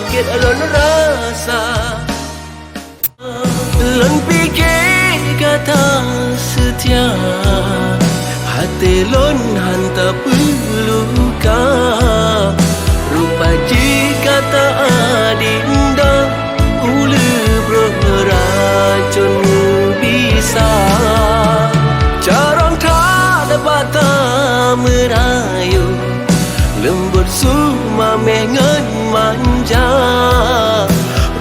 sakit lon rasa. Lon fikir kata setia, hati lon hantar peluka. Rupa jika tak adinda, ulu beracun bisa. Carang tak dapat tak merayu, lembut suma mengen manja.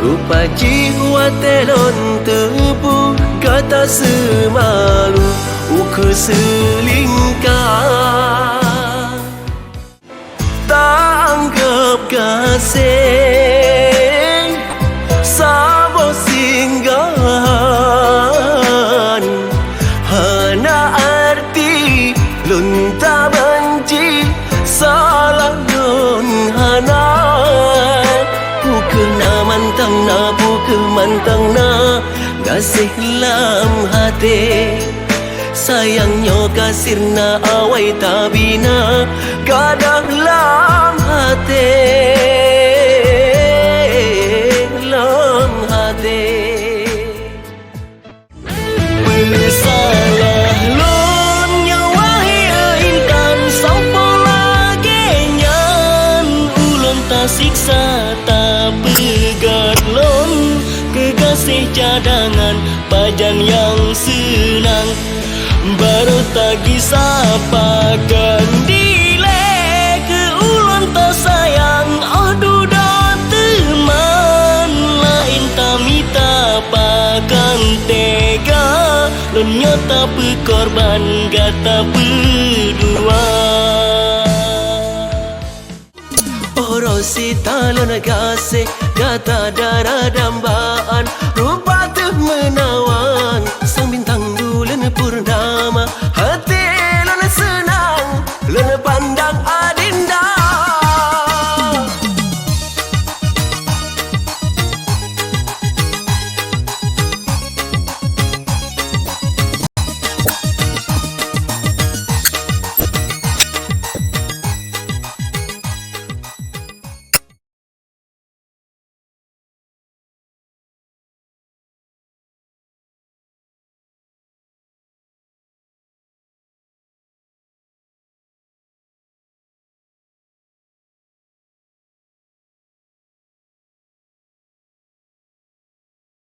Rupa jiwa telon tebu, kata semalu uku selingkah. Tak anggap kasih sabo singgahan, hana arti lun tak benci salah lun hana. Pukul na mantang na, pukul mantang na, kasih lam hati. Sayangnya kasir na awai tabina, gadah lam hati, lam hati. Bersalah lon nyawahi intan sampo lagi nyan, ulun tak siksa tak pegat lon, kekasih cadangan pajan yang senang. Baru tagi sapakan dile ke ulun tak sayang. Aduh dah teman lain tamita pakan tega, lun nyata pekorban gata berdua. Orang sita lon kasih kata darah dambaan, rupa tu menawan sang bintang bulan purnama. Hati lon senang, lon pandang